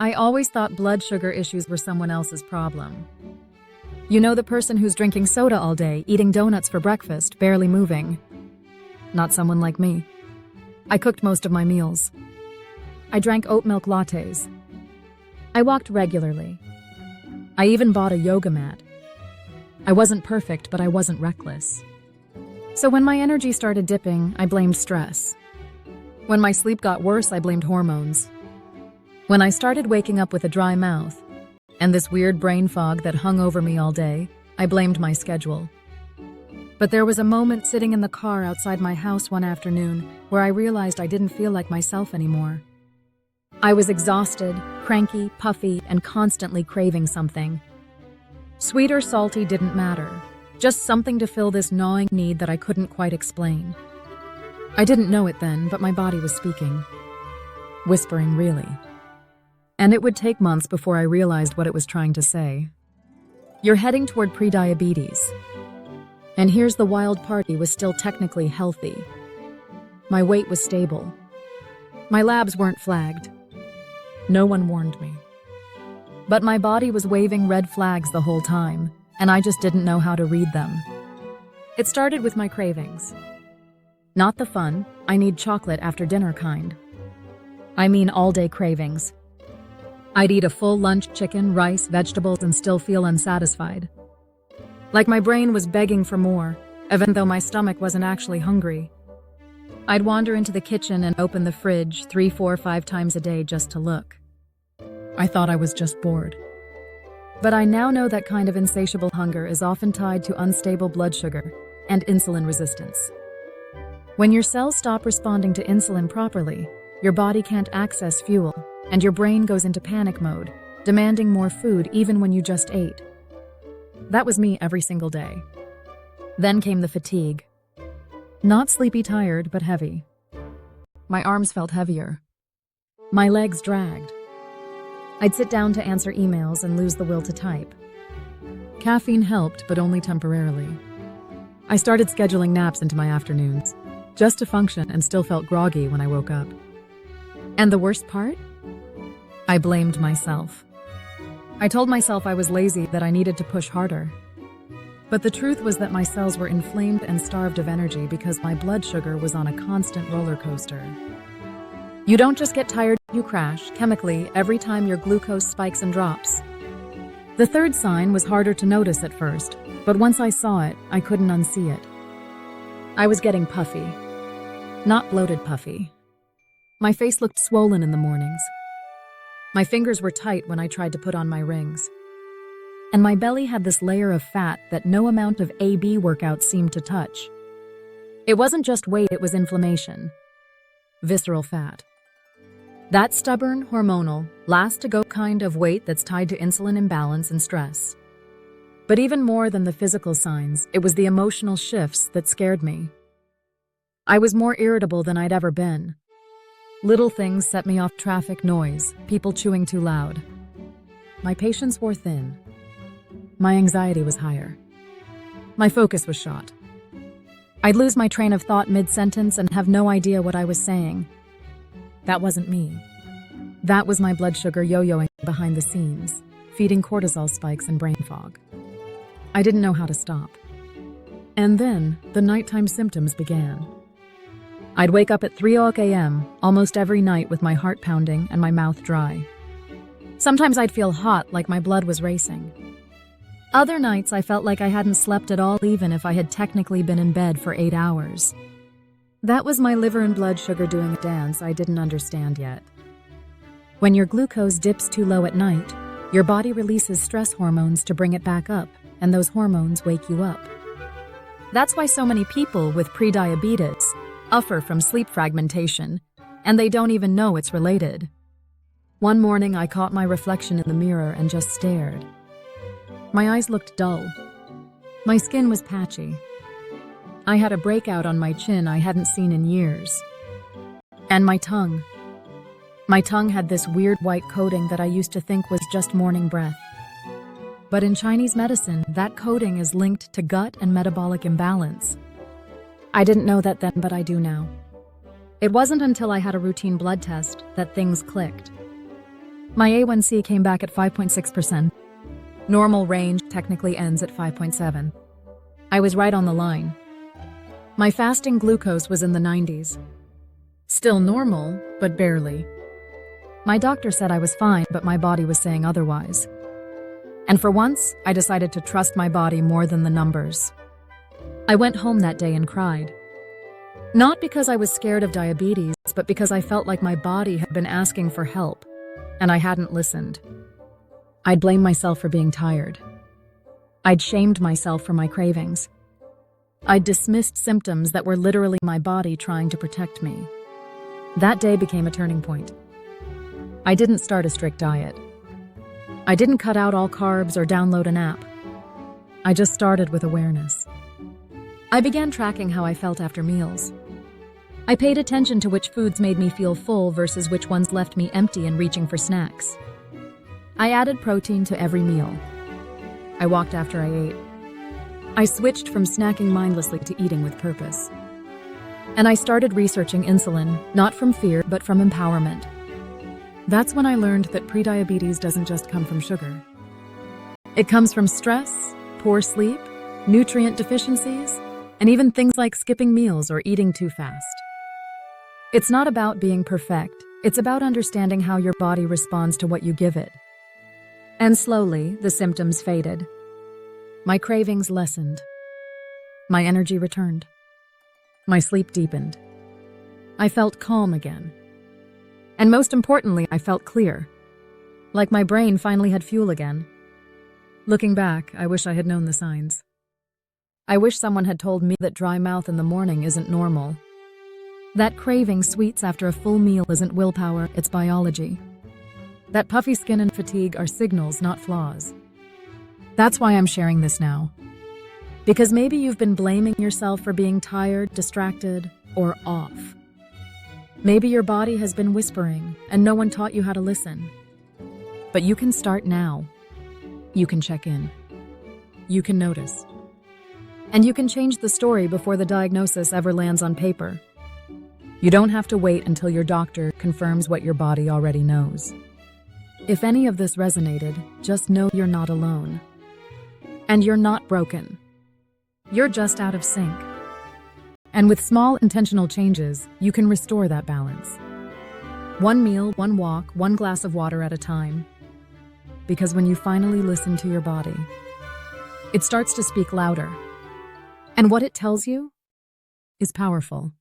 I always thought blood sugar issues were someone else's problem. You know, the person who's drinking soda all day, eating donuts for breakfast, barely moving. Not someone like me. I cooked most of my meals. I drank oat milk lattes. I walked regularly. I even bought a yoga mat. I wasn't perfect, but I wasn't reckless. So when my energy started dipping, I blamed stress. When my sleep got worse, I blamed hormones. When I started waking up with a dry mouth and this weird brain fog that hung over me all day, I blamed my schedule. But there was a moment sitting in the car outside my house one afternoon where I realized I didn't feel like myself anymore. I was exhausted, cranky, puffy, and constantly craving something. Sweet or salty didn't matter, just something to fill this gnawing need that I couldn't quite explain. I didn't know it then, but my body was speaking. Whispering, really. And it would take months before I realized what it was trying to say. You're heading toward prediabetes. And here's the wild part: I was still technically healthy. My weight was stable. My labs weren't flagged. No one warned me. But my body was waving red flags the whole time, and I just didn't know how to read them. It started with my cravings. Not the fun, I need chocolate after dinner kind. I mean all-day cravings. I'd eat a full lunch, chicken, rice, vegetables, and still feel unsatisfied. Like my brain was begging for more, even though my stomach wasn't actually hungry. I'd wander into the kitchen and open the fridge 3, 4, 5 times a day just to look. I thought I was just bored. But I now know that kind of insatiable hunger is often tied to unstable blood sugar and insulin resistance. When your cells stop responding to insulin properly, your body can't access fuel, and your brain goes into panic mode, demanding more food even when you just ate. That was me every single day. Then came the fatigue. Not sleepy tired, but heavy. My arms felt heavier. My legs dragged. I'd sit down to answer emails and lose the will to type. Caffeine helped, but only temporarily. I started scheduling naps into my afternoons, just to function, and still felt groggy when I woke up. And the worst part? I blamed myself. I told myself I was lazy, that I needed to push harder. But the truth was that my cells were inflamed and starved of energy because my blood sugar was on a constant roller coaster. You don't just get tired, you crash, chemically, every time your glucose spikes and drops. The third sign was harder to notice at first, but once I saw it, I couldn't unsee it. I was getting puffy. Not bloated puffy. My face looked swollen in the mornings. My fingers were tight when I tried to put on my rings. And my belly had this layer of fat that no amount of AB workout seemed to touch. It wasn't just weight, it was inflammation. Visceral fat. That stubborn, hormonal, last-to-go kind of weight that's tied to insulin imbalance and stress. But even more than the physical signs, it was the emotional shifts that scared me. I was more irritable than I'd ever been. Little things set me off: traffic noise, people chewing too loud. My patience wore thin. My anxiety was higher. My focus was shot. I'd lose my train of thought mid-sentence and have no idea what I was saying. That wasn't me. That was my blood sugar yo-yoing behind the scenes, feeding cortisol spikes and brain fog. I didn't know how to stop. And then, the nighttime symptoms began. I'd wake up at 3 a.m. almost every night with my heart pounding and my mouth dry. Sometimes I'd feel hot, like my blood was racing. Other nights I felt like I hadn't slept at all, even if I had technically been in bed for 8 hours. That was my liver and blood sugar doing a dance I didn't understand yet. When your glucose dips too low at night, your body releases stress hormones to bring it back up, and those hormones wake you up. That's why so many people with prediabetes suffer from sleep fragmentation, and they don't even know it's related. One morning I caught my reflection in the mirror and just stared. My eyes looked dull. My skin was patchy. I had a breakout on my chin I hadn't seen in years. And my tongue. My tongue had this weird white coating that I used to think was just morning breath. But in Chinese medicine, that coating is linked to gut and metabolic imbalance. I didn't know that then, but I do now. It wasn't until I had a routine blood test that things clicked. My A1C came back at 5.6%. Normal range technically ends at 5.7. I was right on the line. My fasting glucose was in the 90s. Still normal, but barely. My doctor said I was fine, but my body was saying otherwise. And for once, I decided to trust my body more than the numbers. I went home that day and cried. Not because I was scared of diabetes, but because I felt like my body had been asking for help, and I hadn't listened. I'd blamed myself for being tired. I'd shamed myself for my cravings. I'd dismissed symptoms that were literally my body trying to protect me. That day became a turning point. I didn't start a strict diet. I didn't cut out all carbs or download an app. I just started with awareness. I began tracking how I felt after meals. I paid attention to which foods made me feel full versus which ones left me empty and reaching for snacks. I added protein to every meal. I walked after I ate. I switched from snacking mindlessly to eating with purpose. And I started researching insulin, not from fear, but from empowerment. That's when I learned that prediabetes doesn't just come from sugar. It comes from stress, poor sleep, nutrient deficiencies, and even things like skipping meals or eating too fast. It's not about being perfect. It's about understanding how your body responds to what you give it. And slowly, the symptoms faded. My cravings lessened. My energy returned. My sleep deepened. I felt calm again. And most importantly, I felt clear. Like my brain finally had fuel again. Looking back, I wish I had known the signs. I wish someone had told me that dry mouth in the morning isn't normal. That craving sweets after a full meal isn't willpower, it's biology. That puffy skin and fatigue are signals, not flaws. That's why I'm sharing this now. Because maybe you've been blaming yourself for being tired, distracted, or off. Maybe your body has been whispering and no one taught you how to listen. But you can start now. You can check in. You can notice. And you can change the story before the diagnosis ever lands on paper. You don't have to wait until your doctor confirms what your body already knows. If any of this resonated, just know you're not alone. And you're not broken. You're just out of sync. And with small intentional changes, you can restore that balance. One meal, one walk, one glass of water at a time. Because when you finally listen to your body, it starts to speak louder. And what it tells you is powerful.